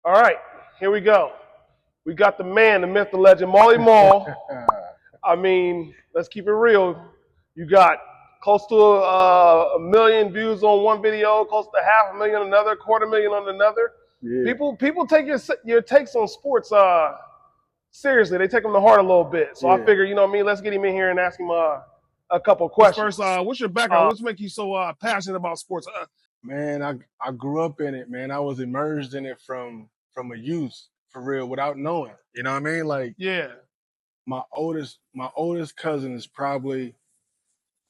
All right, here we go. We got the man, the myth, the legend, Maal. I mean, let's keep it real. You got close to a million views on one video, close to half a million on another, quarter million on another. Yeah, People take your takes on sports seriously. They take them to heart a little bit. So I yeah. figure, you know what I mean. Let's get him in here and ask him a couple First, questions. what's your background? What's make you so passionate about sports? Man, I grew up in it, man. I was immersed in it from a youth, for real, without knowing. You know what I mean? Like Yeah. my oldest cousin is probably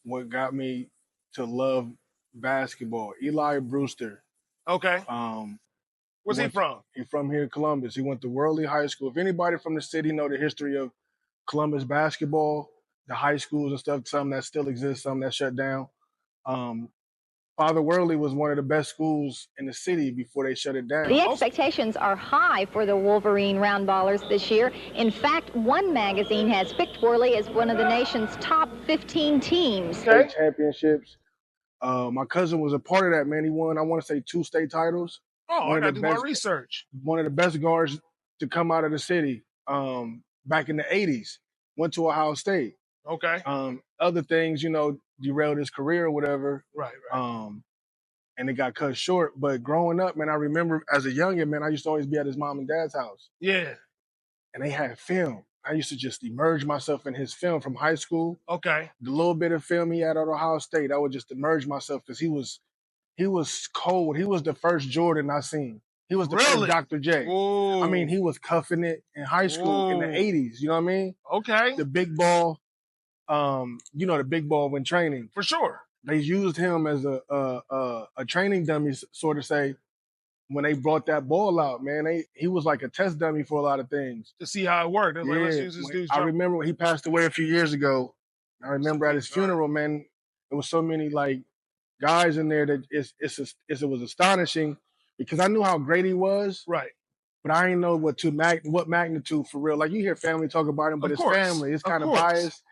what got me to love basketball. Eli Brewster. Okay. Um, he Where's he went to, from? he from here in Columbus. He went to Worley High School. If anybody from the city know the history of Columbus basketball, the high schools and stuff, some that still exist, some that shut down. Um, Father Worley was one of the best schools in the city before they shut it down. The expectations are high for the Wolverine roundballers this year. In fact, one magazine has picked Worley as one of the nation's top 15 teams. Okay. State championships. My cousin was a part of that, man. He won, I want to say, 2 state titles. Oh, One I of gotta the do my best, research. one of the best guards to come out of the city. Back in the '80s, went to Ohio State. Okay. Other things, derailed his career or whatever. Right. And it got cut short. But growing up, man, I remember as a youngin', man, I used to always be at his mom and dad's house, Yeah. and they had film. I used to just immerse myself in his film from high school. Okay. The little bit of film he had at Ohio State, I would just immerse myself because he was cold. He was the first Jordan I seen. He was the first Really? Dr. J. Ooh. I mean, he was cuffing it in high school in the Ooh. '80s. You know what I mean? Okay. The big ball, the big ball when training. For sure. They used him as a training dummy, sort of say, when they brought that ball out, man. He was like a test dummy for a lot of things. To see how it worked. Like, let's Yeah, use this dude's I jump. remember when he passed away a few years ago. I remember at his funeral, man, there was so many like guys in there that it was astonishing because I knew how great he was, Right. but I didn't know what magnitude for real. Like you hear family talk about him, but Of it's course. family. It's Of kind of course. biased.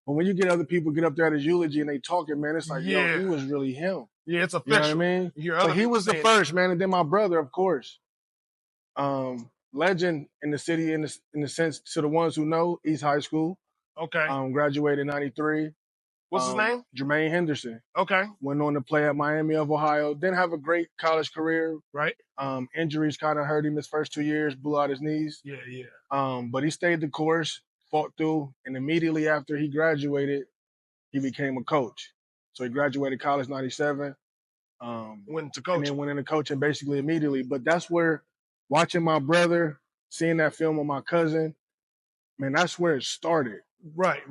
But when you get other people get up there at his eulogy and they talking, man, it's like, yo, he Yeah. was really him. Yeah, it's You know what I official. mean? You hear So other he people was the saying, first, man, and then my brother, of course. Legend in the city in the sense to the ones who know, East High School. Okay. Graduated in '93. What's his name? Jermaine Henderson. Okay. Went on to play at Miami of Ohio. Didn't have a great college career. Right. Injuries kind of hurt him his first 2 years, blew out his knees. Yeah. But he stayed the course, fought through, and immediately after he graduated, he became a coach. So he graduated college '97. Went to And coach. then went into coaching basically immediately. But that's where watching my brother, seeing that film with my cousin, man, that's where it started. Right.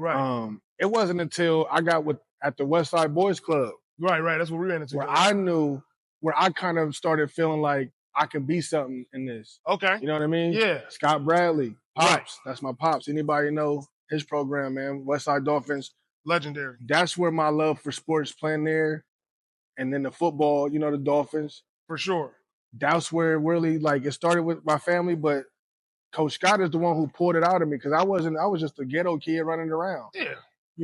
It wasn't until I got at the West Side Boys Club Right. That's what we ran into. where I knew, where I kind of started feeling like I can be something in this. Okay. You know what I mean? Yeah. Scott Bradley, Pops. Right. That's my Pops. Anybody know his program, man? West Side Dolphins. Legendary. That's where my love for sports playing there. And then the football, the Dolphins. For sure. That's where it really, like, it started with my family, but Coach Scott is the one who poured it out of me because I was just a ghetto kid running around. Yeah.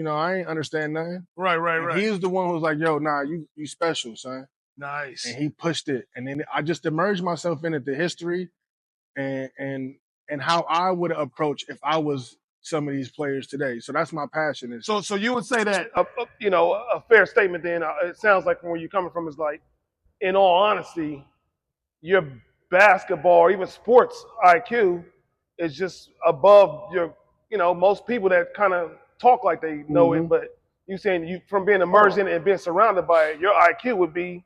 I ain't understand nothing. Right. He was the one who was like, yo, nah, you special, son. Nice. And he pushed it. And then I just immersed myself in it, the history and how I would approach if I was some of these players today. So that's my passion. So you would say that A fair statement. Then it sounds like from where you're coming from is like, in all honesty, your basketball or even sports IQ is just above your, most people that kind of talk like they know it, but you saying you from being immersed in it and being surrounded by it, your IQ would be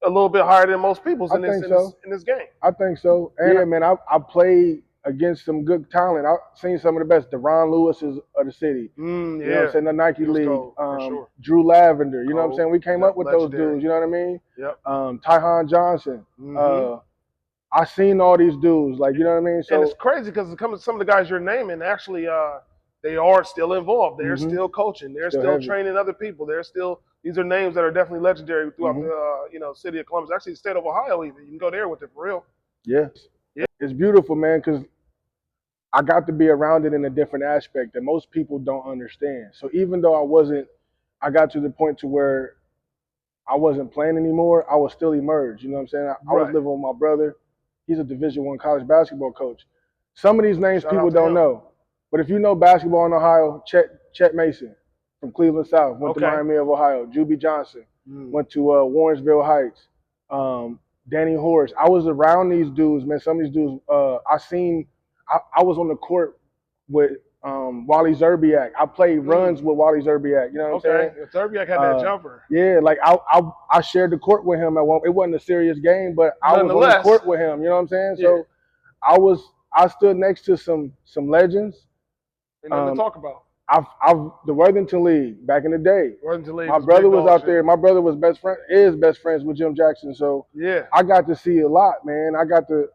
a little bit higher than most people's in this game. I think so. And yeah, man, I played against some good talent. I've seen some of the best. Deron Lewis's of the city. You know what I'm saying? The Nike League. Cold, sure. Drew Lavender. You know what I'm saying? We came up with legendary. those dudes. You know what I mean? Yep. Tyhan Johnson. I seen all these dudes. Like, you know what I mean? So and it's crazy because some of the guys you're naming actually they are still involved. They're still coaching. They're still training other people. These are names that are definitely legendary throughout the city of Columbus. Actually, the state of Ohio even. You can go there with it for real. Yeah. It's beautiful, man, because I got to be around it in a different aspect that most people don't understand. So even though I got to the point to where I wasn't playing anymore, I was still emerged. You know what I'm saying? I was living with my brother. He's a Division I college basketball coach. Some of these names Shout people out to don't him. know. But if you know basketball in Ohio, Chet Mason from Cleveland South, went to Okay. Miami of Ohio. Juby Johnson went to Warrensville Heights. Danny Horace. I was around these dudes, man. Some of these dudes, I was on the court with Wally Zerbiak. I played runs with Wally Zerbiak. You know what I'm saying? Okay. Zerbiak had that jumper. Yeah, like I shared the court with him at one. It wasn't a serious game, but I was on the court with him. You know what I'm saying? Yeah. So I stood next to some legends. Ain't nothing to talk about. The Worthington League back in the day. Worthington League. My brother was out there. My brother was best friends with Jim Jackson. So yeah, I got to see a lot, man. I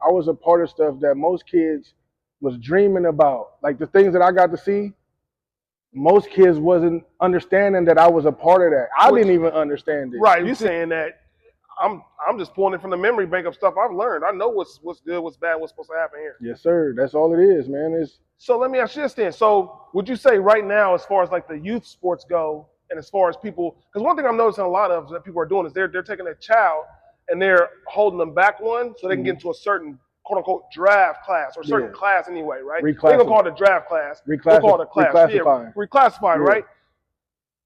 was a part of stuff that most kids was dreaming about. Like the things that I got to see, most kids wasn't understanding that I was a part of that. I didn't even understand it. Right. You saying that I'm just pulling it from the memory bank of stuff I've learned. I know what's good, what's bad, what's supposed to happen here. Yes, sir. That's all it is, man. So let me ask you this then. So would you say right now, as far as like the youth sports go, and as far as people, because one thing I'm noticing a lot of that people are doing is they're taking a child and they're holding them back one so they can get into a certain quote unquote draft class or certain class anyway, right? They don't call it a draft class. They call it a class. Reclassifying. Yeah, reclassified, right?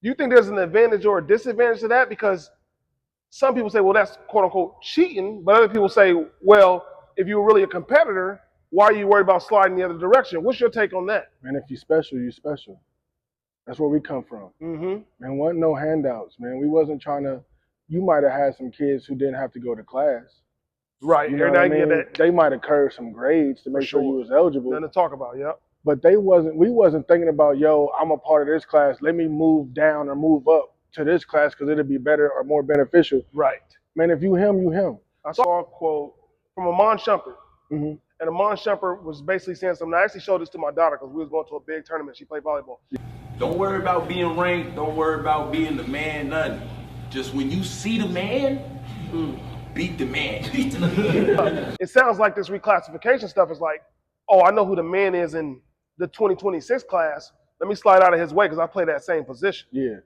Do you think there's an advantage or a disadvantage to that? Because some people say, well, that's quote unquote cheating, but other people say, well, if you were really a competitor, why are you worried about sliding the other direction? What's your take on that? Man, if you're special, you're special. That's where we come from. Man, wasn't no handouts, man. We wasn't trying to. You might have had some kids who didn't have to go to class. Right. You know what I mean? They might have curved some grades to make sure you was eligible. Nothing to talk about, yep. But we wasn't thinking about, yo, I'm a part of this class. Let me move down or move up to this class because it'll be better or more beneficial. Right. Man, if you him, you him. I saw a quote from Amon Shumpert. And Amon Shumpert was basically saying something. I actually showed this to my daughter because we was going to a big tournament. She played volleyball. Don't worry about being ranked. Don't worry about being the man, nothing. Just when you see the man, beat the man. It sounds like this reclassification stuff is like, oh, I know who the man is in the 2026 class. Let me slide out of his way because I play that same position. Yeah.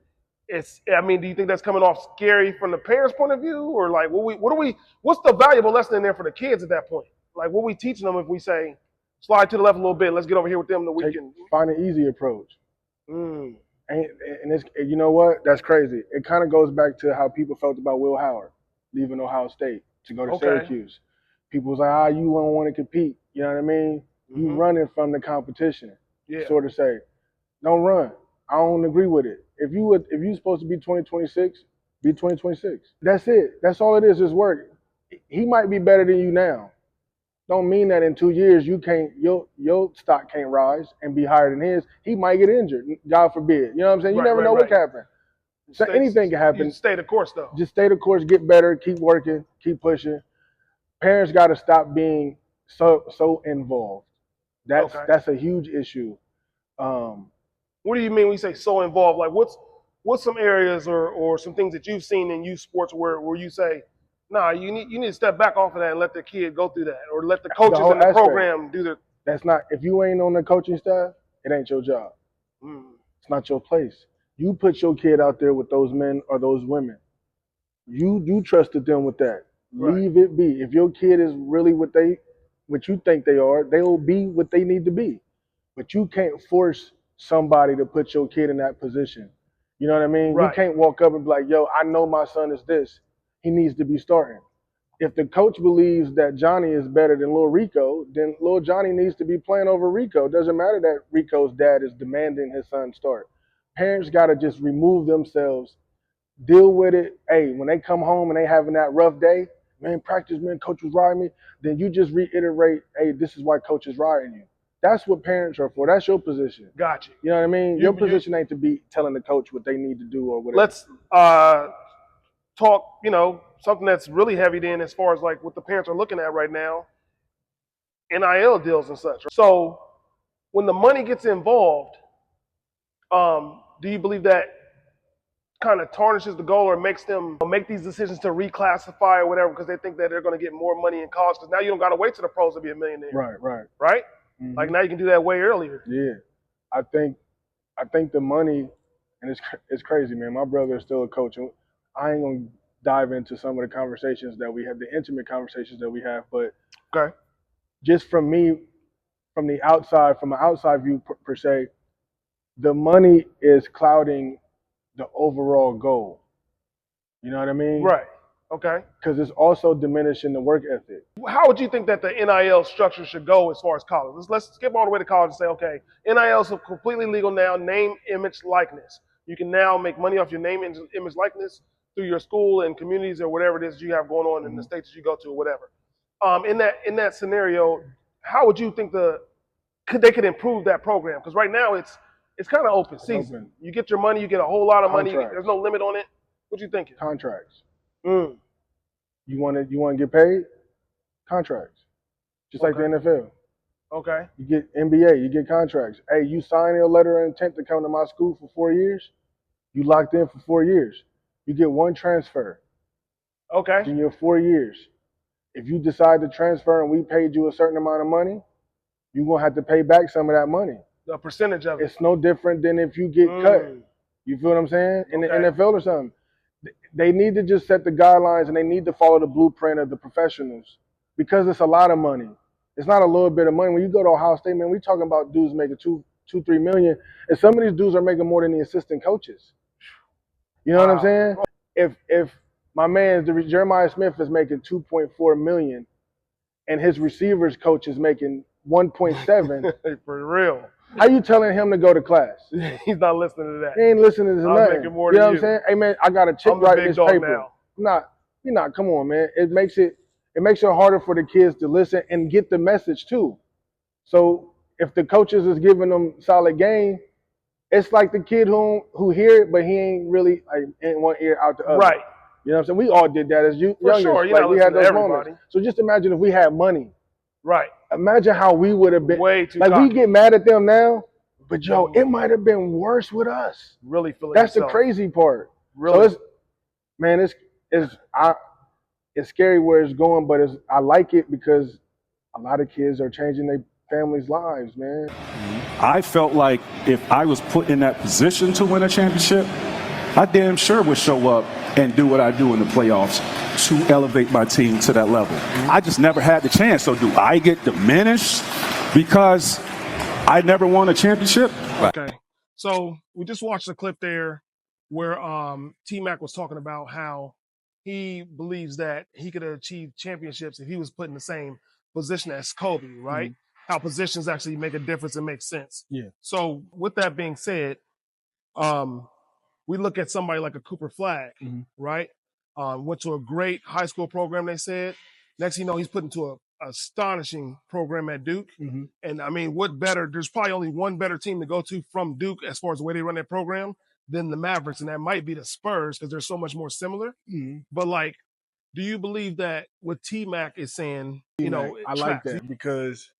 Do you think that's coming off scary from the parents' point of view? Or like, what's the valuable lesson in there for the kids at that point? Like, what are we teaching them if we say, slide to the left a little bit, let's get over here with them the weekend? Find an easy approach. And it's, you know what? That's crazy. It kind of goes back to how people felt about Will Howard leaving Ohio State to go to Syracuse. People was like, you don't want to compete. You know what I mean? You running from the competition. Yeah. Sort of say, don't run. I don't agree with it. If you're supposed to be 2026, be 2026. That's it. That's all it is work. He might be better than you now. Don't mean that in 2 years your stock can't rise and be higher than his. He might get injured, God forbid. You know what I'm saying? You never know what can happen. So anything can happen. You stay the course though. Just stay the course, get better, keep working, keep pushing. Parents got to stop being so involved. That's a huge issue. What do you mean when you say so involved? Like what's some areas or some things that you've seen in youth sports where you say, nah, you need to step back off of that and let the kid go through that, or let the coaches in the program do the. That's not. If you ain't on the coaching staff, it ain't your job. It's not your place. You put your kid out there with those men or those women. You trusted them with that. Right. Leave it be. If your kid is really what you think they are, they will be what they need to be. But you can't force somebody to put your kid in that position. You know what I mean? Right. You can't walk up and be like, yo, I know my son is this. He needs to be starting. If the coach believes that Johnny is better than Lil Rico, then Lil Johnny needs to be playing over Rico. It doesn't matter that Rico's dad is demanding his son start. Parents got to just remove themselves, deal with it. Hey, when they come home and they having that rough day, man, practice, man, coach was riding me. Then you just reiterate, hey, this is why coach is riding you. That's what parents are for. That's your position. Gotcha. You know what I mean? Your position ain't to be telling the coach what they need to do or whatever. Let's talk, something that's really heavy then as far as like what the parents are looking at right now, NIL deals and such. So when the money gets involved, do you believe that kind of tarnishes the goal or makes them make these decisions to reclassify or whatever because they think that they're going to get more money in college? Because now you don't got to wait to the pros to be a millionaire. Right? Like now you can do that way earlier. Yeah. I think the money, and it's crazy, man. My brother is still a coach. I ain't gonna dive into some of the conversations that we have, the intimate conversations that we have. But Okay. just from me, from the outside, from an outside view per se, the money is clouding the overall goal. You know what I mean? Right. Okay. Because it's also diminishing the work ethic. How would you think that the NIL structure should go as far as college? Let's skip all the way to college and say, okay, NIL is completely legal now. Name, image, likeness. You can now make money off your name, image, likeness through your school and communities or whatever it is you have going on in the states that you go to or whatever. In that scenario, how would you think they could improve that program? Because right now it's kind of open season. Open. You get your money, you get a whole lot of money. Contracts. There's no limit on it. What you thinking? Contracts. Mm. You want to get paid? Contracts. Just like the Okay. NFL. Okay. You get NBA, you get contracts. Hey, you sign a letter of intent to come to my school for 4 years. You locked in for 4 years. You get one transfer Okay. in your 4 years. If you decide to transfer and we paid you a certain amount of money, you're going to have to pay back some of that money. The percentage of it. It's no different than if you get cut. You feel what I'm saying? In the Okay. NFL or something. They need to just set the guidelines and they need to follow the blueprint of the professionals because it's a lot of money. It's not a little bit of money. When you go to Ohio State, man, we talking about dudes making $2-3 million, and some of these dudes are making more than the assistant coaches. You know what I'm saying? If my man Jeremiah Smith is making $2.4 million, and his receivers coach is making 1.7, For real. how you telling him to go to class? He's not listening to that. He ain't listening to I'm nothing. making more You know than what I'm saying? Hey man, I got a check I'm the right big this dog paper. now. You're not. Come on, man. It makes it harder for the kids to listen and get the message too. So if the coaches is giving them solid game, it's like the kid who hear it, but he ain't really like in one ear out the other. Right. You know what I'm saying? We all did that as youngers. sure. You're Like not we had listening to those moments. everybody. So just imagine if we had money. Right. Imagine how we would have been. Way too like cocky. we get mad at them now, but yo, it might have been worse with us. Really feeling That's yourself. the crazy part. Really. So it's scary where it's going, but I like it because a lot of kids are changing their families' lives, man. I felt like if I was put in that position to win a championship, I damn sure would show up and do what I do in the playoffs to elevate my team to that level. I just never had the chance. So do I get diminished because I never won a championship? Okay. So we just watched a clip there where T-Mac was talking about how he believes that he could achieve championships if he was put in the same position as Kobe, right? How positions actually make a difference and make sense. Yeah. So with that being said, we look at somebody like a Cooper Flagg, right? Went to a great high school program, they said. Next thing you know, he's put into an astonishing program at Duke. And I mean, what better? There's probably only one better team to go to from Duke as far as the way they run their program than the Mavericks, and that might be the Spurs because they're so much more similar. But like, do you believe that what T-Mac is saying, you know, I like that because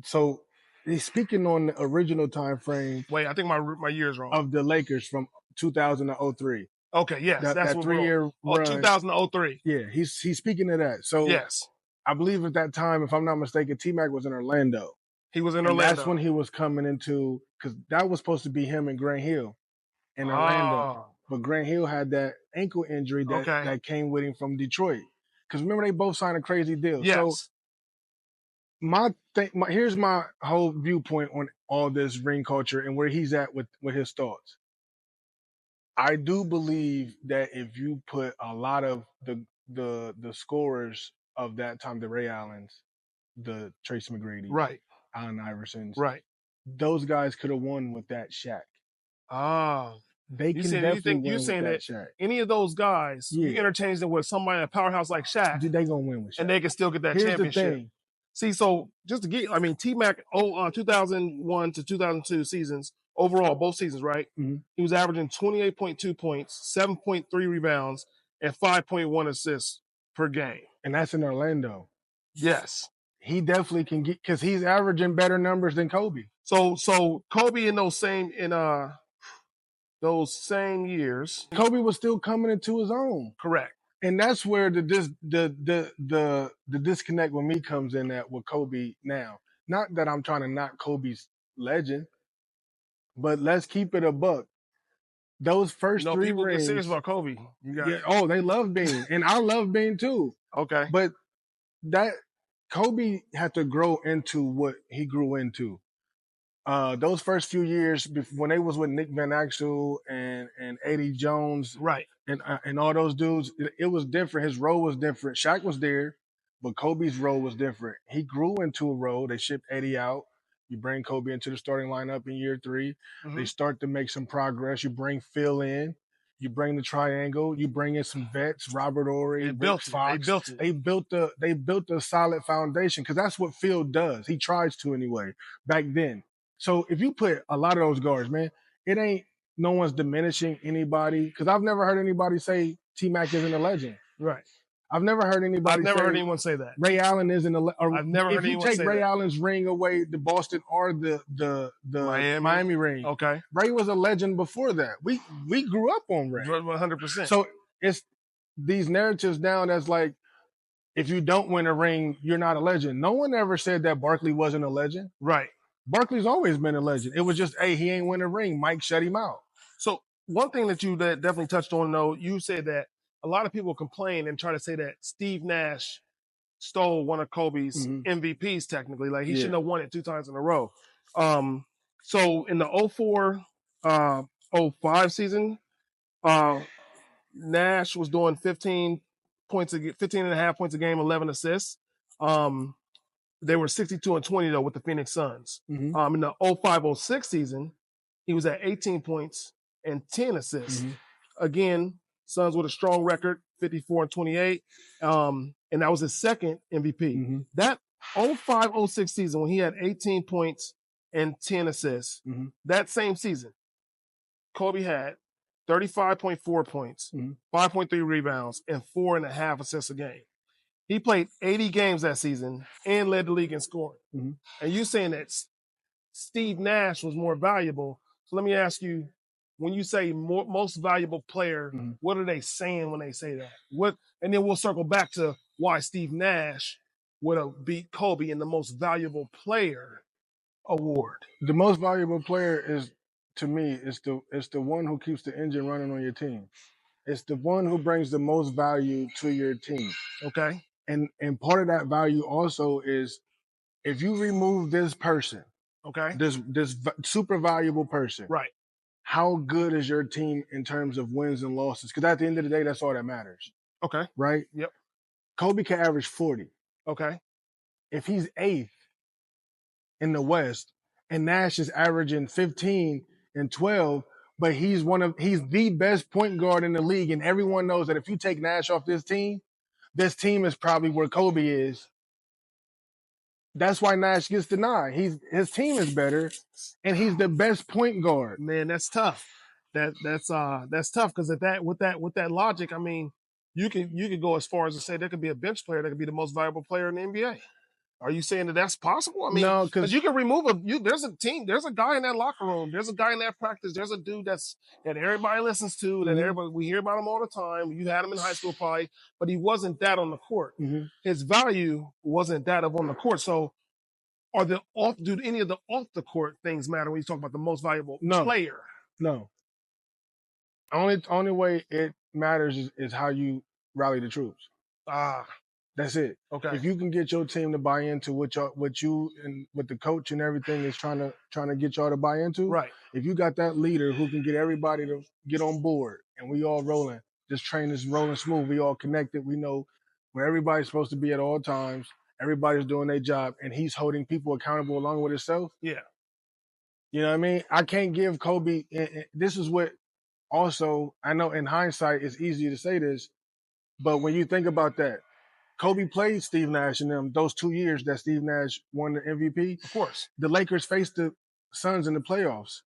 so he's speaking on the original time frame. Wait, I think my year is wrong. Of the Lakers from 2000 to 03. Okay, yes, that's that what 3-year run. 2003. Yeah, he's speaking to that. So yes, I believe at that time, if I'm not mistaken, T-Mac was in Orlando. He was in and Orlando. That's when he was coming into, because that was supposed to be him and Grant Hill in Orlando. But Grant Hill had that ankle injury that came with him from Detroit. Because remember, they both signed a crazy deal. Yes. So here's my whole viewpoint on all this ring culture and where he's at with his thoughts. I do believe that if you put a lot of the scorers of that time, the Ray Allens, the Tracy McGrady, right, Allen Iversons, right, those guys could have won with that Shaq. They can definitely win with that Shaq. Any of those guys, you interchange them with somebody, a powerhouse like Shaq, they gonna win with Shaq. And they can still get that championship. The thing. See, so just to get, I mean, T-Mac, 2001 to 2002 seasons, overall, both seasons, right? He was averaging 28.2 points, 7.3 rebounds, and 5.1 assists per game. And that's in Orlando. Yes. He definitely can get, because he's averaging better numbers than Kobe. So Kobe in those same years, Kobe was still coming into his own. Correct. And that's where the disconnect with me comes in at with Kobe now. Not that I'm trying to knock Kobe's legend, but let's keep it a buck. those first No, 3 people get serious rings. about Kobe. You got Yeah, oh, they love Bean, and I love Bean too. okay. But that Kobe had to grow into what he grew into. Those first few years when they was with Nick Van Exel and Eddie Jones, Right. and all those dudes, it was different. His role was different. Shaq was there, but Kobe's role was different. He grew into a role. They shipped Eddie out. You bring Kobe into the starting lineup in year 3. They start to make some progress. You bring Phil in. You bring the triangle. You bring in some vets, Robert Ory, Rick Fox. They built it. They built a solid foundation because that's what Phil does. He tries to anyway back then. So if you put a lot of those guards, man, it ain't no one's diminishing anybody because I've never heard anybody say T-Mac isn't a legend. Right. I've never heard anybody. I've never heard anyone say that. Ray Allen isn't a. I've never heard anyone say that. If you take Ray Allen's ring away, the Boston or the Miami ring. Okay. Ray was a legend before that. We grew up on Ray. 100%. So it's these narratives now that's like, if you don't win a ring, you're not a legend. No one ever said that Barkley wasn't a legend. Right. Barkley's always been a legend. It was just, hey, he ain't win a ring. Mike shut him out. So one thing that you definitely touched on, though, you said that a lot of people complain and try to say that Steve Nash stole one of Kobe's MVPs, technically. Like, he shouldn't have won it 2 times in a row. So in the 04-05 season, Nash was doing 15 and a half points a game, 11 assists. They were 62-20, though, with the Phoenix Suns. In the 05-06 season, he was at 18 points and 10 assists. Again, Suns with a strong record, 54-28. And that was his second MVP. That 05-06 season, when he had 18 points and 10 assists, that same season, Kobe had 35.4 points, 5.3 rebounds, and 4.5 assists a game. He played 80 games that season and led the league in scoring. And you saying that Steve Nash was more valuable. So let me ask you, when you say most valuable player, what are they saying when they say that? And then we'll circle back to why Steve Nash would have beat Kobe in the most valuable player award. The most valuable player is, to me, it's the one who keeps the engine running on your team. It's the one who brings the most value to your team. Okay. And part of that value also is, if you remove this person, okay, this super valuable person, right? How good is your team in terms of wins and losses? Because at the end of the day, that's all that matters. Okay. Right? Yep. Kobe can average 40. Okay. If he's 8th in the West and Nash is averaging 15 and 12, but he's the best point guard in the league, and everyone knows that if you take Nash off this team is probably where Kobe is. That's why Nash gets the nod. His team is better, and he's the best point guard. Man, that's tough. That's tough because with that logic, I mean, you could go as far as to say there could be a bench player that could be the most valuable player in the NBA. Are you saying that that's possible? I mean, no, because you can remove there's a team, there's a guy in that locker room, there's a guy in that practice, there's a dude that everybody listens to, that we hear about him all the time. You had him in high school probably, but he wasn't that on the court. His value wasn't that of on the court. So do any of the off the court things matter when you talk about the most valuable player? No. Only way it matters is how you rally the troops. That's it. Okay. If you can get your team to buy into what you and what the coach and everything is trying to get y'all to buy into, right? If you got that leader who can get everybody to get on board and we all rolling, this train is rolling smooth, we all connected, we know where everybody's supposed to be at all times, everybody's doing their job, and he's holding people accountable along with himself. Yeah. You know what I mean? I can't give Kobe. This is what also, I know in hindsight it's easy to say this, but when you think about that, Kobe played Steve Nash in them those 2 years that Steve Nash won the MVP. Of course. The Lakers faced the Suns in the playoffs.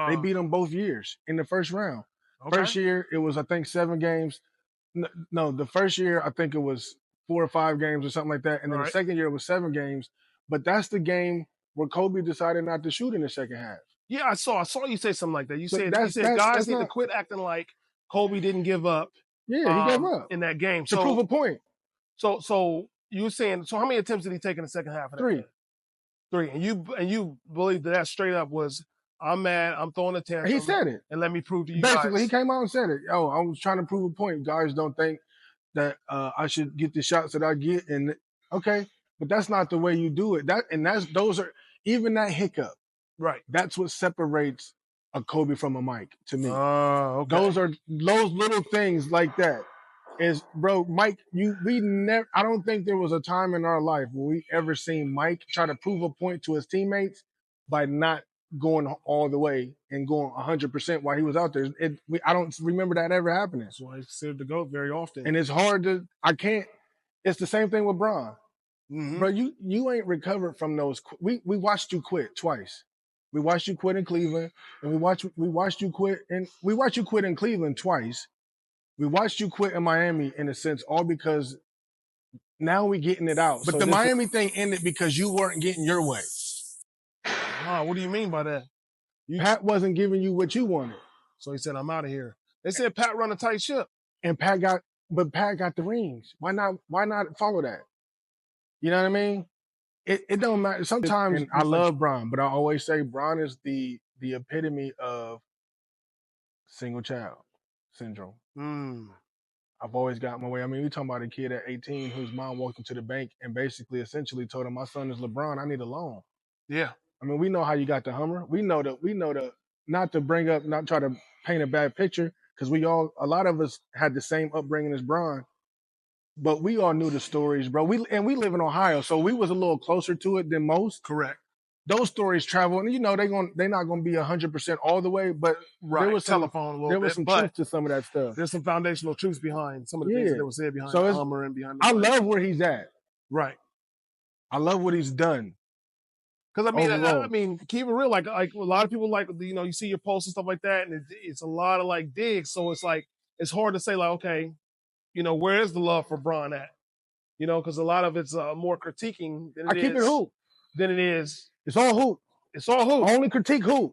They beat them both years in the first round. Okay. First year, it was, I think, 7 games. No, the first year, I think it was 4 or 5 games or something like that. And then the second year, it was 7 games. But that's the game where Kobe decided not to shoot in the second half. Yeah, I saw you say something like that. You said guys need to quit acting like Kobe didn't give up. Yeah, he gave up in that game to prove a point. So you were saying, so how many attempts did he take in the second half of that 3. game? 3. And you believe that straight up was I'm mad. I'm throwing a tantrum. He said it. And let me prove to you Basically, guys. he came out and said it. Oh, I was trying to prove a point. Guys don't think that I should get the shots that I get. And okay, but that's not the way you do it. Those are even that hiccup. Right. That's what separates a Kobe from a Mike to me. Okay. Those little things like that. Is bro, Mike, I don't think there was a time in our life where we ever seen Mike try to prove a point to his teammates by not going all the way and going 100% while he was out there. I don't remember that ever happening. That's why he's considered the GOAT very often. And it's hard it's the same thing with Bron. Mm-hmm. Bro, you ain't recovered from those. We watched you quit twice. We watched you quit in Cleveland, and we watched you quit in Cleveland twice. We watched you quit in Miami in a sense, all because now we getting it out. But So the Miami thing ended because you weren't getting your way. What do you mean by that? Pat wasn't giving you what you wanted. So he said, I'm out of here. They said Pat run a tight ship. And Pat got the rings. Why not follow that? You know what I mean? It don't matter. Sometimes I love Bron, but I always say Bron is the epitome of single child syndrome. I've always got my way. I mean, we talking about a kid at 18 whose mom walked into the bank and basically essentially told him, my son is LeBron, I need a loan. Yeah. I mean, we know how you got the Hummer. We know the not to bring up, not try to paint a bad picture, because a lot of us had the same upbringing as Bron, but we all knew the stories, bro. We live in Ohio, so we was a little closer to it than most. Correct. Those stories travel, and they're not gonna be 100% all the way, but there was some truth to some of that stuff. There's some foundational truths behind some of the things that were said behind the Hummer and behind. I love where he's at. Right. I love what he's done. Because I mean, keep it real. Like a lot of people, you see your posts and stuff like that, and it's a lot of digs. So it's it's hard to say okay, where is the love for Bron at? Because a lot of it's more critiquing than it is. I keep it hoop. Than it is. It's all hoop. It's all hoop. I only critique hoop.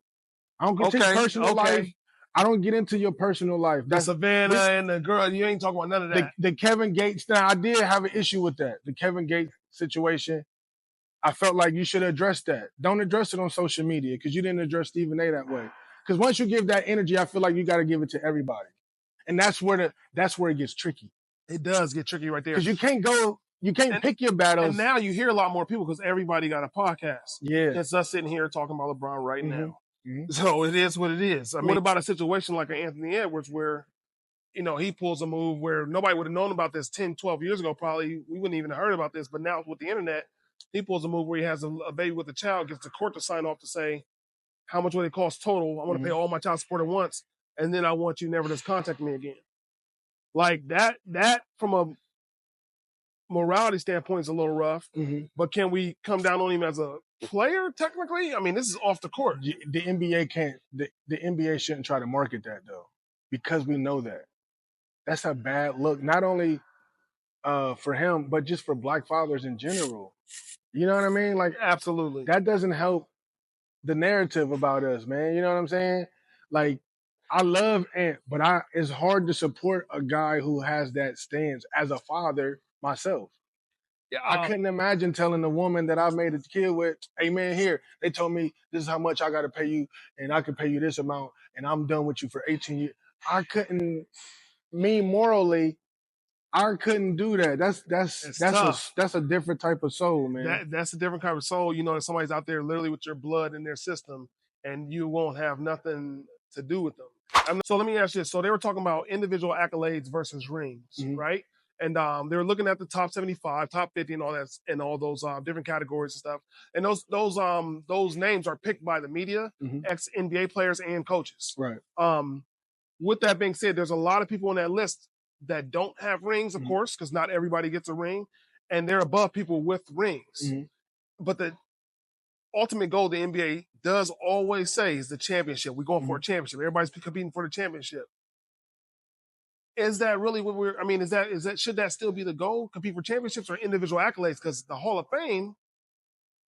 I don't critique personal life. I don't get into your personal life. That's Savannah and the girl. You ain't talking about none of that. The Kevin Gates thing, I did have an issue with that. The Kevin Gates situation, I felt like you should address that. Don't address it on social media because you didn't address Stephen A that way. Because once you give that energy, I feel like you got to give it to everybody, and that's where it gets tricky. It does get tricky right there because you can't pick your battles. And now you hear a lot more people because everybody got a podcast. Yeah, it's us sitting here talking about LeBron right now. Mm-hmm. So it is what it is. I mean, what about a situation like an Anthony Edwards where, he pulls a move where nobody would have known about this 10, 12 years ago. Probably we wouldn't even have heard about this. But now with the internet, he pulls a move where he has a baby with a child, gets the court to sign off to say, how much will it cost total? I want to pay all my child support at once. And then I want you never to contact me again. Like that from a morality standpoint is a little rough, but can we come down on him as a player technically? I mean, this is off the court. The NBA can't. The NBA shouldn't try to market that though, because we know that that's a bad look. Not only for him, but just for Black fathers in general. You know what I mean? Like, absolutely, that doesn't help the narrative about us, man. You know what I'm saying? Like, I love Ant, but it's hard to support a guy who has that stance as a father myself. Yeah, I couldn't imagine telling the woman that I made a kid with, hey man, here, they told me this is how much I got to pay you, and I can pay you this amount, and I'm done with you for 18 years. Morally, I couldn't do that. That's a different type of soul, man. That's a different kind of soul. Somebody's out there literally with your blood in their system, and you won't have nothing to do with them. So let me ask you this. So they were talking about individual accolades versus rings, right? And they were looking at the top 75, top 50, and all that, and all those different categories and stuff. And those names are picked by the media, ex-NBA players and coaches. Right. With that being said, there's a lot of people on that list that don't have rings, of course, because not everybody gets a ring, and they're above people with rings. But the ultimate goal the NBA does always say is the championship. We're going for a championship. Everybody's competing for the championship. Is that really what should that still be the goal? Compete for championships or individual accolades? Because the Hall of Fame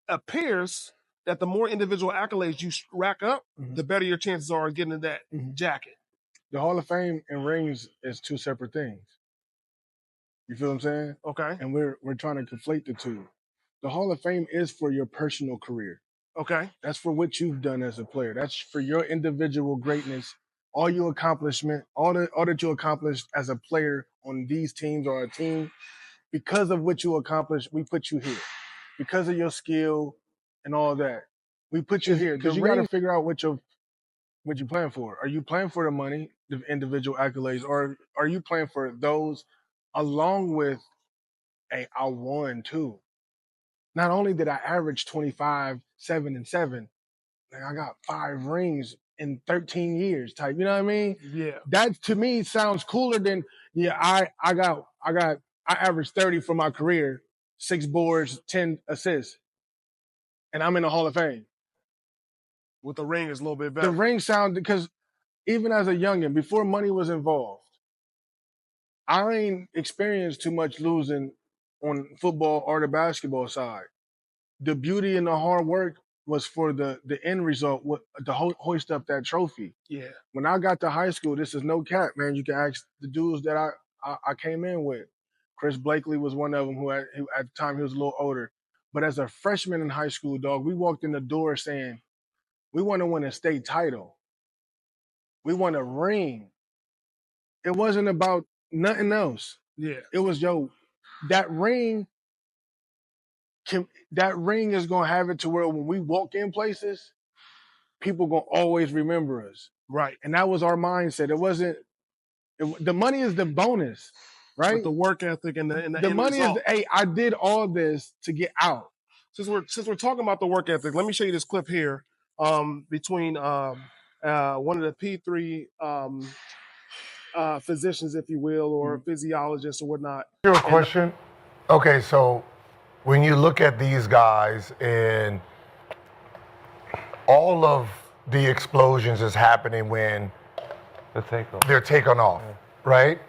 appears that the more individual accolades you rack up, the better your chances are of getting that jacket. The Hall of Fame and rings is two separate things. You feel what I'm saying? Okay. And we're trying to conflate the two. The Hall of Fame is for your personal career. Okay. That's for what you've done as a player. That's for your individual greatness, all your accomplishment, all that you accomplished as a player on these teams or a team. Because of what you accomplished, we put you here. Because of your skill and all that, we put you here. Because you got to figure out what you're playing for. Are you playing for the money, the individual accolades, or are you playing for those along with, hey, I won too. Not only did I average 25, 7, and 7, like I got 5 rings in 13 years type. You know what I mean? Yeah. That to me sounds cooler than, yeah, I averaged 30 for my career, 6 boards, 10 assists, and I'm in the Hall of Fame. With the ring is a little bit The better. ring sound, because even as a youngin', before money was involved, I ain't experienced too much losing on football or the basketball side. The beauty and the hard work was for the end result, to hoist up that trophy. Yeah. When I got to high school, this is no cap, man. You can ask the dudes that I came in with. Chris Blakely was one of them who at the time he was a little older. But as a freshman in high school, dog, we walked in the door saying, we want to win a state title. We want a ring. It wasn't about nothing else. Yeah. It was, yo, that ring is gonna have it to where when we walk in places, people gonna always remember us. Right. And that was our mindset. It wasn't the money is the bonus, right? But the work ethic and the money result. is hey, I did all this to get out. Since we're talking about the work ethic, let me show you this clip here between one of the P3 physicians, if you will, or physiologists or whatnot. Your question? Okay, so when you look at these guys and all of the explosions is happening when they're taken off, right?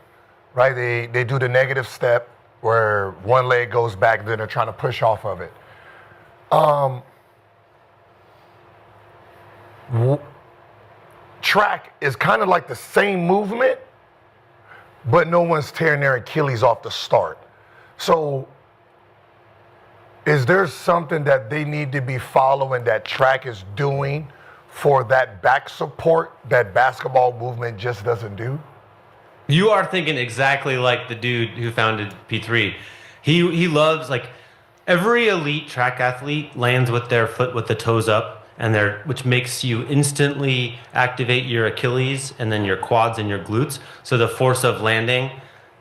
Right? They do the negative step where one leg goes back, then they're trying to push off of it. Track is kind of like the same movement, but no one's tearing their Achilles off the start. So is there something that they need to be following that track is doing for that back support that basketball movement just doesn't do? You are thinking exactly like the dude who founded P3. He loves, like, every elite track athlete lands with their foot with the toes up, which makes you instantly activate your Achilles and then your quads and your glutes. So the force of landing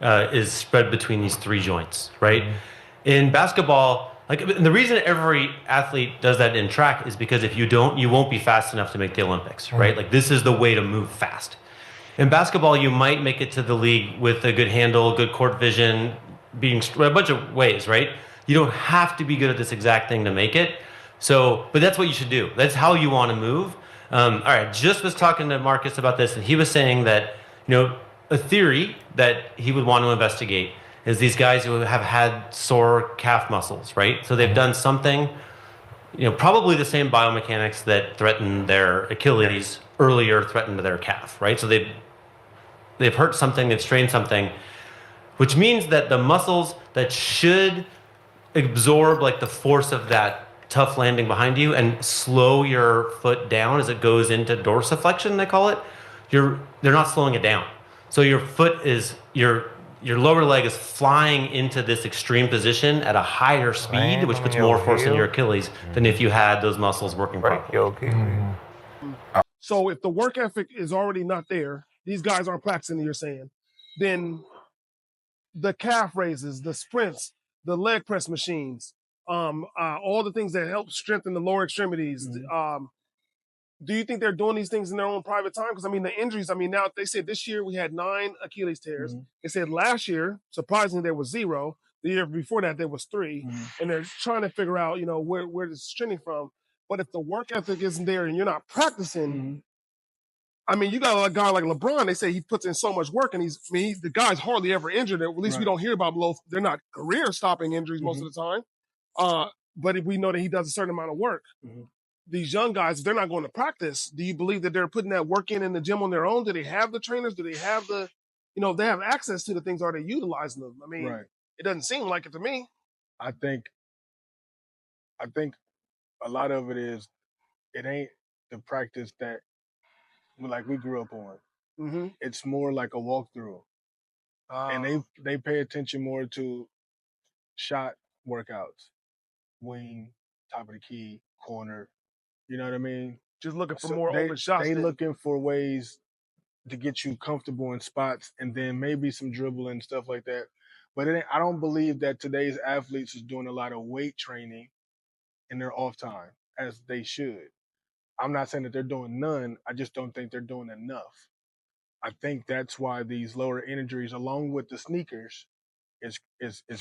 is spread between these 3 joints, right? Mm-hmm. In basketball, like, the reason every athlete does that in track is because if you don't, you won't be fast enough to make the Olympics, right? Mm-hmm. Like, this is the way to move fast. In basketball, you might make it to the league with a good handle, good court vision, being a bunch of ways, right? You don't have to be good at this exact thing to make it. So, but that's what you should do. That's how you want to move. All right, just was talking to Marcus about this, and he was saying that, a theory that he would want to investigate is these guys who have had sore calf muscles, right? So they've done something, probably the same biomechanics that threatened their Achilles earlier threatened their calf, right? So they've hurt something, they've strained something, which means that the muscles that should absorb, like, the force of that tough landing behind you and slow your foot down as it goes into dorsiflexion, they call it, they're not slowing it down. So your foot is, your lower leg is flying into this extreme position at a higher speed, which puts more force in your Achilles than if you had those muscles working properly. So if the work ethic is already not there, these guys aren't practicing, you're saying, then the calf raises, the sprints, the leg press machines, all the things that help strengthen the lower extremities. Do you think they're doing these things in their own private time? Because, the injuries, now they said this year we had 9 Achilles tears. They said last year, surprisingly, there was 0. The year before that, there was 3. And they're trying to figure out, where this is trending from. But if the work ethic isn't there and you're not practicing, you got a guy like LeBron. They say he puts in so much work, and the guy's hardly ever injured. At least we don't hear about they're not career-stopping injuries most of the time. But if we know that he does a certain amount of work, these young guys, if they're not going to practice, do you believe that they're putting that work in the gym on their own? Do they have the trainers? Do they have if they have access to the things, are they utilizing them? It doesn't seem like it to me. I think a lot of it is it ain't the practice that like we grew up on. Mm-hmm. It's more like a walkthrough, and they pay attention more to shot workouts, wing, top of the key, corner. You know what I mean? Just looking for So more open shots. They looking for ways to get you comfortable in spots, and then maybe some dribbling and stuff like that. But I don't believe that today's athletes is doing a lot of weight training in their off time as they should. I'm not saying that they're doing none. I just don't think they're doing enough. I think that's why these lower injuries, along with the sneakers, is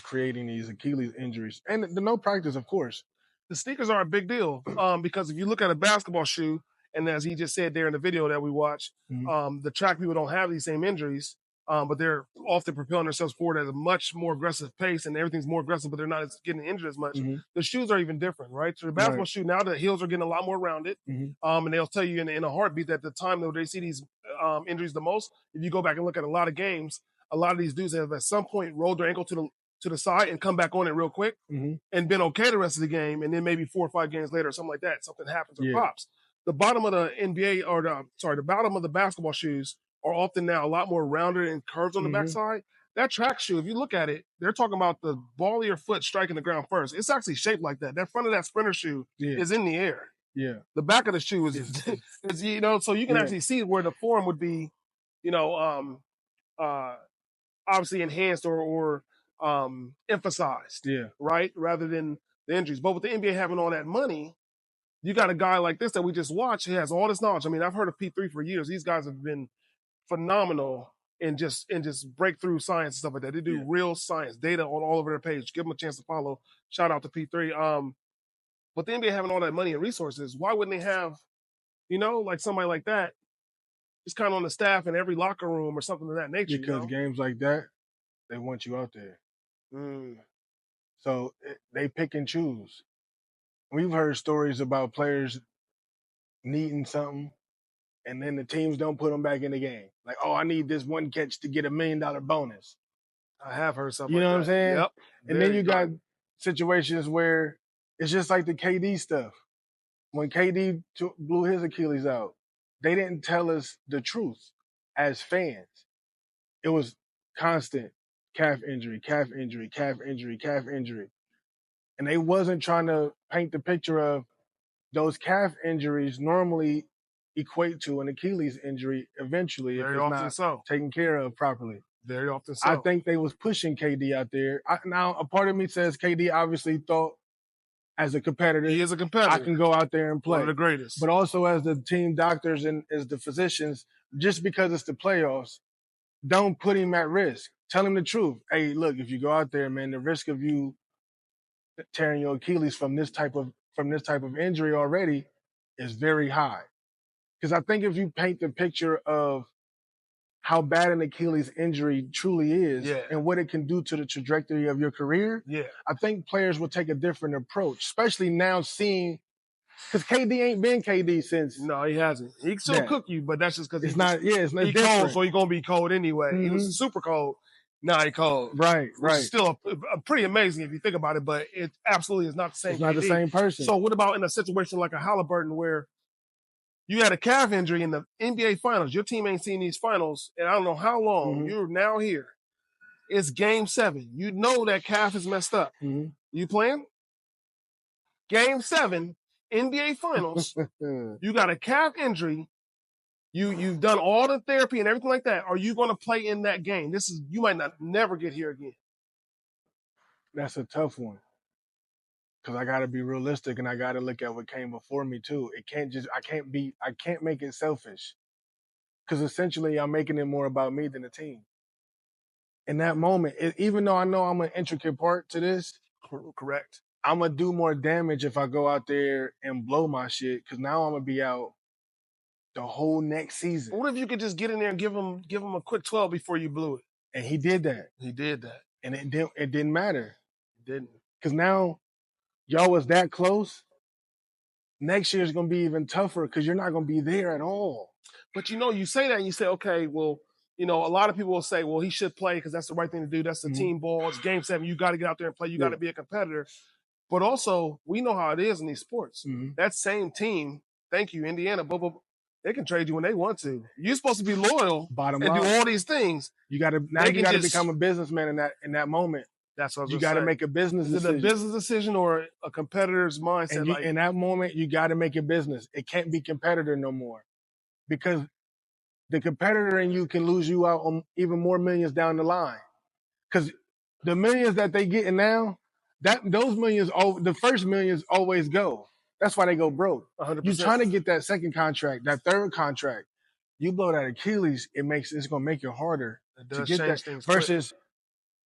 creating these Achilles injuries and the no practice, of course. The sneakers are a big deal because if you look at a basketball shoe, and as he just said there in the video that we watched, the track people don't have these same injuries, but they're often propelling themselves forward at a much more aggressive pace, and everything's more aggressive, but they're not getting injured as much. The shoes are even different, right? So the basketball shoe, now the heels are getting a lot more rounded, and they'll tell you in a heartbeat that the time that they see these injuries the most, if you go back and look at a lot of games, a lot of these dudes have at some point rolled their ankle to the side and come back on it real quick and been okay the rest of the game, and then maybe 4 or 5 games later or something like that, something happens or pops. The bottom of the NBA or the bottom of the basketball shoes are often now a lot more rounded and curves on the backside. That track shoe, if you look at it, they're talking about the ball of your foot striking the ground first. It's actually shaped like that. That front of that sprinter shoe is in the air. Yeah. The back of the shoe is you know, so you can actually see where the form would be, you know, obviously enhanced or emphasized, right, rather than the injuries. But with the NBA having all that money, you got a guy like this that we just watched. He has all this knowledge. I mean, I've heard of P3 for years. These guys have been phenomenal in just breakthrough science and stuff like that. They do real science, data on all over their page. Give them a chance to follow. Shout out to P3. But the NBA having all that money and resources, why wouldn't they have, you know, like somebody like that, just kind of on the staff in every locker room or something of that nature? Because games like that, they want you out there. So they pick and choose. We've heard stories about players needing something, and then the teams don't put them back in the game. Like, oh, I need this one catch to get $1 million bonus. I have heard something. You know like what I'm saying? Yep. And then you got situations where it's just like the KD stuff. When KD blew his Achilles out, they didn't tell us the truth as fans. It was constant calf injury, calf injury, calf injury, calf injury. And they wasn't trying to paint the picture of those calf injuries normally equate to an Achilles injury eventually if it's not taken care of properly. Very often so. I think they was pushing KD out there. Now, a part of me says KD obviously thought as a competitor, he is a competitor, I can go out there and play. One of the greatest. But also as the team doctors and as the physicians, just because it's the playoffs, don't put him at risk. Tell him the truth. Hey, look, if you go out there, man, the risk of you tearing your Achilles from this type of injury already is very high. Because I think if you paint the picture of how bad an Achilles injury truly is and what it can do to the trajectory of your career, I think players will take a different approach, especially now seeing, because KD ain't been KD since. No, he hasn't. He can still cook you, but that's just because it's not he's cold, so he's going to be cold anyway. He was super cold. Now he cold. Right. It's still pretty amazing if you think about it, but it absolutely is not the same. It's not the same person. So what about in a situation like a Halliburton where you had a calf injury in the NBA Finals? Your team ain't seen these finals, and I don't know how long. You're now here. It's Game 7. You know that calf is messed up. You playing? Game 7, NBA Finals. You got a calf injury. You've done all the therapy and everything like that. Are you going to play in that game? You might not never get here again. That's a tough one. Because I got to be realistic and I got to look at what came before me too. I can't make it selfish. Because essentially I'm making it more about me than the team. In that moment, even though I know I'm an intricate part to this. Correct. I'm going to do more damage if I go out there and blow my shit. Because now I'm going to be out the whole next season. What if you could just get in there and give him a quick 12 before you blew it? And he did that. And it didn't matter. It didn't. Because now y'all was that close. Next year is going to be even tougher because you're not going to be there at all. But you know, you say that and you say, okay, well, you know, a lot of people will say, well, he should play because that's the right thing to do. That's the team ball. It's Game 7. You got to get out there and play. You got to be a competitor. But also, we know how it is in these sports. Mm-hmm. That same team, thank you, Indiana, they can trade you when they want to. You're supposed to be loyal Bottom and line, do all these things. you got to become a businessman in that moment. That's what I was You got to make a business decision. Is it a business decision or a competitor's mindset? And in that moment, you got to make a business. It can't be competitor no more, because the competitor in you can lose you out on even more millions down the line. Because the millions that they getting now, those millions, the first millions always go. That's why they go broke. 100%. You're trying to get that second contract, that third contract. You blow that Achilles, it's gonna make it harder to get that. Versus,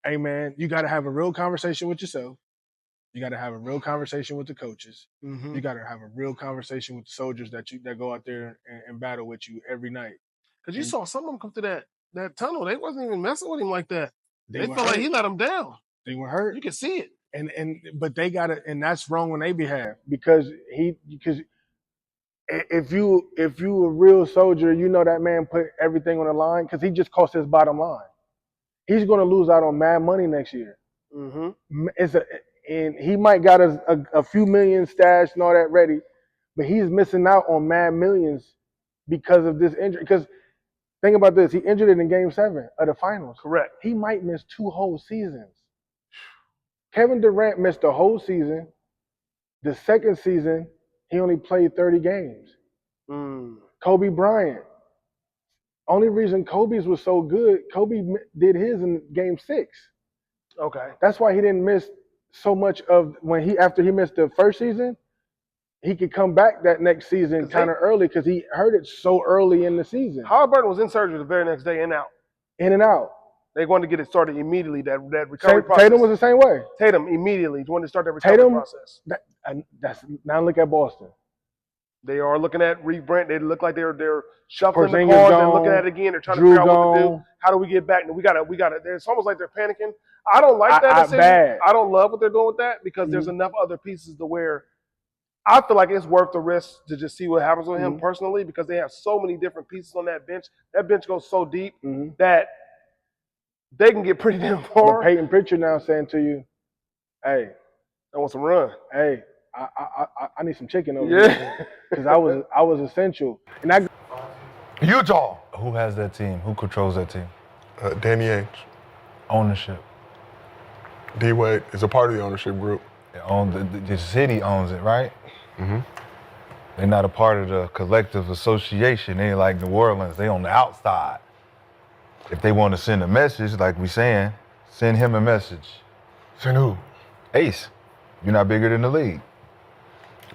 hey man, you got to have a real conversation with yourself. You got to have a real conversation with the coaches. Mm-hmm. You got to have a real conversation with the soldiers that go out there and battle with you every night. Because you saw some of them come to that tunnel. They wasn't even messing with him like that. They felt hurt. like he let them down. They were hurt. You can see it. But they got it, and that's wrong on their behalf, because if you a real soldier, you know that man put everything on the line, because he just cost his bottom line. He's going to lose out on mad money next year. Mm-hmm. And he might got a few million stashed and all that ready, but he's missing out on mad millions because of this injury. Because think about this, he injured it in Game 7 of the finals. Correct. He might miss 2 whole seasons. Kevin Durant missed the whole season. The second season, he only played 30 games. Kobe Bryant. Only reason Kobe's was so good, Kobe did his in Game 6. Okay. That's why he didn't miss so much of after he missed the first season, he could come back that next season kind of early, because he hurt it so early in the season. Halliburton was in surgery the very next day and out. In and out. They wanted to get it started immediately, that recovery process. Tatum was the same way. Tatum immediately wanted to start that recovery process. Now look at Boston. They are looking at rebrand. They look like they're shuffling the cards and looking at it again. They're trying to figure out what to do. How do we get back? And we got to. It's almost like they're panicking. I don't like that decision. Bad. I don't love what they're doing with that, because there's enough other pieces to where I feel like it's worth the risk to just see what happens with him personally, because they have so many different pieces on that bench. That bench goes so deep that they can get pretty damn far. But Peyton Pritchard now saying to you, hey, I want some run. Hey, I need some chicken over here, because I was essential. And Utah. Who has that team? Who controls that team? Danny Ainge. Ownership. D-Wade is a part of the ownership group. The city owns it, right? Mm-hmm. They're not a part of the collective association. They ain't like New Orleans. They on the outside. If they want to send a message, like we saying, send him a message. Send who? Ace. You're not bigger than the league.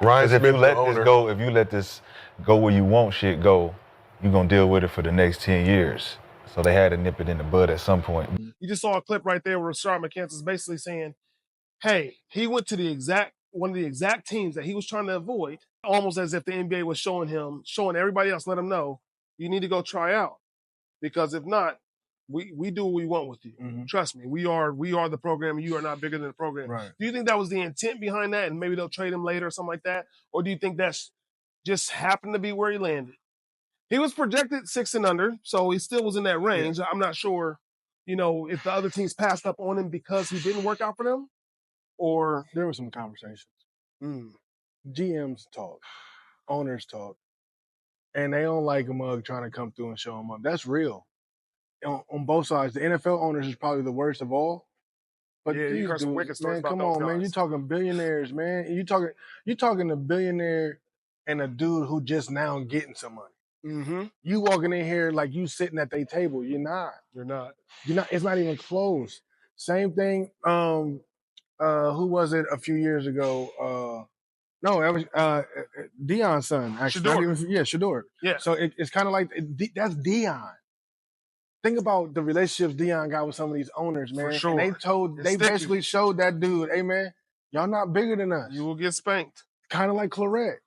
Ryan Smith, if you let the this owner. go, if you let this go where you want shit go, you're gonna deal with it for the next 10 years. So they had to nip it in the bud at some point. You just saw a clip right there where Rashard McCants is basically saying, hey, he went to one of the exact teams that he was trying to avoid, almost as if the NBA was showing everybody else, let him know, you need to go try out. Because if not, we do what we want with you. Mm-hmm. Trust me, we are the program, and you are not bigger than the program. Right. Do you think that was the intent behind that, and maybe they'll trade him later or something like that? Or do you think that's just happened to be where he landed? He was projected 6 and under, so he still was in that range. Yeah. I'm not sure, if the other teams passed up on him because he didn't work out for them, or there were some conversations. GMs talk, owners talk, and they don't like a mug trying to come through and show them up. That's real. On both sides, the NFL owners is probably the worst of all. But yeah, you heard some wicked stories about come those on, guys. man. You're talking billionaires, man. You talking a billionaire and a dude who just now getting some money. Mm-hmm. You walking in here like you sitting at their table. You're not. You're not. It's not even close. Same thing. Who was it a few years ago? No, that was Deion's son. Actually, Shador. Yeah. So it's kind of like that's Deion. Think about the relationships Deion got with some of these owners, man. For sure. And they basically showed that dude, hey man, y'all not bigger than us. You will get spanked. Kind of like Claret.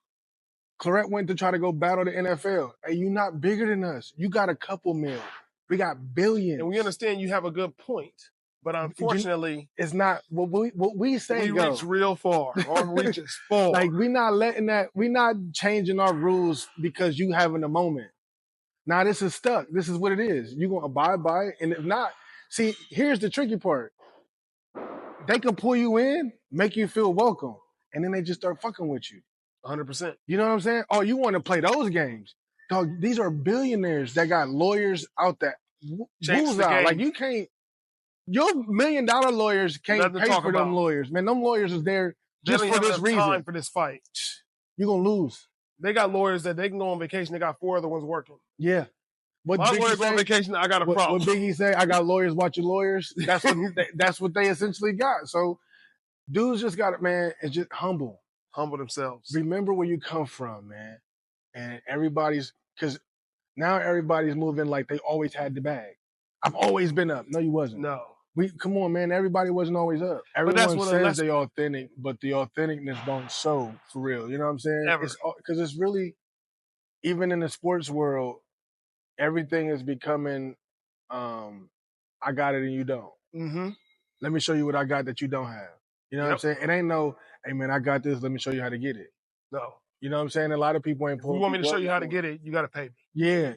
Claret went to try to go battle the NFL. Hey, you not bigger than us. You got a couple mil. We got billions. And we understand you have a good point, but unfortunately, it's not what we say. We reach real far. Our reach is far. Like we're not changing our rules because you having a moment. Now this is stuck. This is what it is. You're gonna abide by it, and if not, see, here's the tricky part. they can pull you in, make you feel welcome, and then they just start fucking with you. 100%. You know what I'm saying? Oh, you want to play those games? Dog, these are billionaires that got lawyers out that Changed rules the out. game. Like you can't. Your $1 million lawyers can't Nothing to pay talk for them about. lawyers, man. Them lawyers is there They just don't for have this enough reason. time for this fight. You're gonna lose. They got lawyers that they can go on vacation. They got 4 other ones working. Yeah. What My Biggie lawyer go on say- vacation, I got a problem. What Biggie say? I got lawyers watching lawyers. That's what they essentially got. So dudes just got it, man, and just humble. Humble themselves. Remember where you come from, man. And everybody's, because now everybody's moving like they always had the bag. I've always been up. No, you wasn't. No. Come on, man. Everybody wasn't always up. Everyone says they authentic, but the authenticness don't show for real. You know what I'm saying? Ever. Because it's really, even in the sports world, everything is becoming, I got it and you don't. Mm-hmm. Let me show you what I got that you don't have. You know what I'm saying? It ain't no, hey man, I got this. Let me show you how to get it. No. You know what I'm saying? A lot of people ain't If you want me to show you how to get it, you got to pay me. Yeah.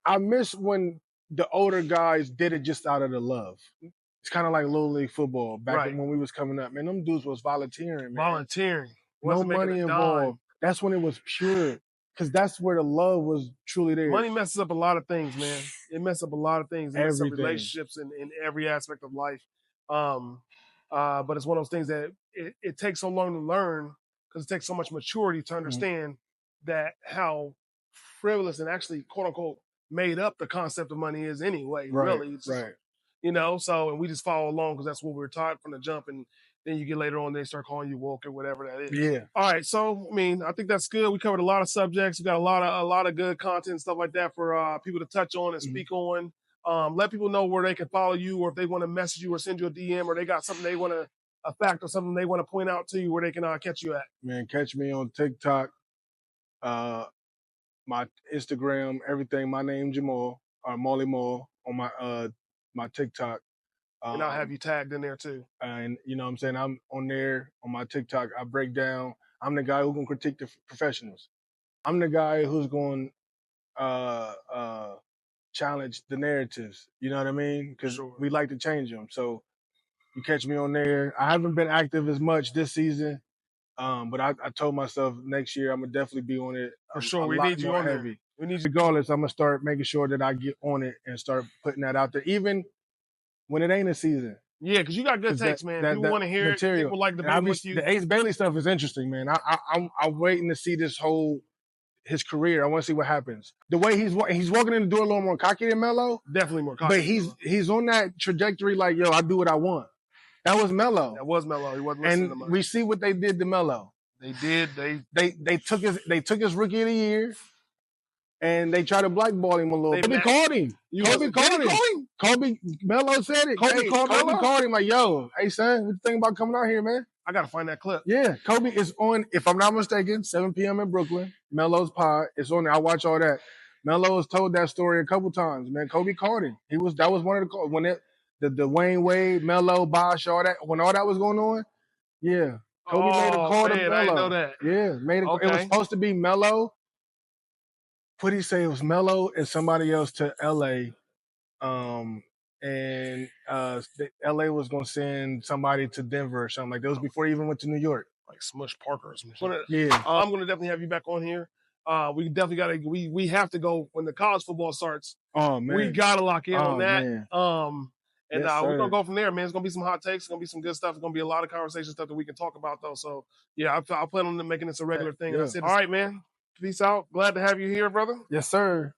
I miss when the older guys did it just out of the love. It's kind of like Little League football back when we was coming up. Man, them dudes was volunteering, man. Volunteering. No money involved. That's when it was pure. Because that's where the love was truly there. Money messes up a lot of things, man. It messes up a lot of things. It messes up Everything. relationships in every aspect of life. But it's one of those things that it takes so long to learn because it takes so much maturity to understand that how frivolous and actually, quote unquote, made up the concept of money is anyway, really. It's just, you know, so, and we just follow along because that's what we were taught from the jump. And then you get later on, they start calling you woke or whatever that is. Yeah. All right. So, I mean, I think that's good. We covered a lot of subjects. We got a lot of good content and stuff like that for people to touch on and speak on. Let people know where they can follow you, or if they want to message you or send you a DM, or they got something they want to, a fact or something they want to point out to you, where they can catch you at. Man, catch me on TikTok, my Instagram, everything. My name Jamal, Maaly Maal on my TikTok. And I'll have you tagged in there too. And you know what I'm saying? I'm on there on my TikTok. I break down. I'm the guy who's going to critique the professionals. I'm the guy who's going to challenge the narratives. You know what I mean? Because we like to change them. So you catch me on there. I haven't been active as much this season, but I told myself next year I'm going to definitely be on it. For sure. We need you on there. We need you. Regardless, I'm going to start making sure that I get on it and start putting that out there, even when it ain't a season. Yeah, because you got good takes, man. People want to hear material. it. People like the with you. The Ace Bailey stuff is interesting, man. I'm waiting to see his career. I want to see what happens. The way he's walking in the door a little more cocky than Melo. Definitely more cocky. But he's on that trajectory like, yo, I do what I want. That was Melo. That was Melo. He wasn't listening to much. And we see what they did to Melo. They did. They took his rookie of the year. And they tried to blackball him a little. Kobe called him. Melo said it. Kobe called him like, yo, hey, son, what you think about coming out here, man? I got to find that clip. Yeah, Kobe is on, if I'm not mistaken, 7 p.m. in Brooklyn. Melo's pod. It's on there. I watch all that. Melo has told that story a couple times, man. Kobe called him. That was one of the calls. When the Dwayne Wade, Melo, Bosh, all that, when all that was going on, yeah. Kobe made a call to Melo. I didn't know that. Yeah, it was supposed to be Melo. What did he say? It was Melo and somebody else to LA. And LA was going to send somebody to Denver or something like that. It was before he even went to New York. Like Smush Parker or something. Yeah. I'm going to definitely have you back on here. We definitely got to, we have to go when the college football starts. Oh, man. We got to lock in on that. Man. And we're going to go from there, man. It's going to be some hot takes. It's going to be some good stuff. It's going to be a lot of conversation stuff that we can talk about, though. So, yeah, I plan on making this a regular thing. Yeah. That's it. All right, man. Peace out. Glad to have you here, brother. Yes, sir.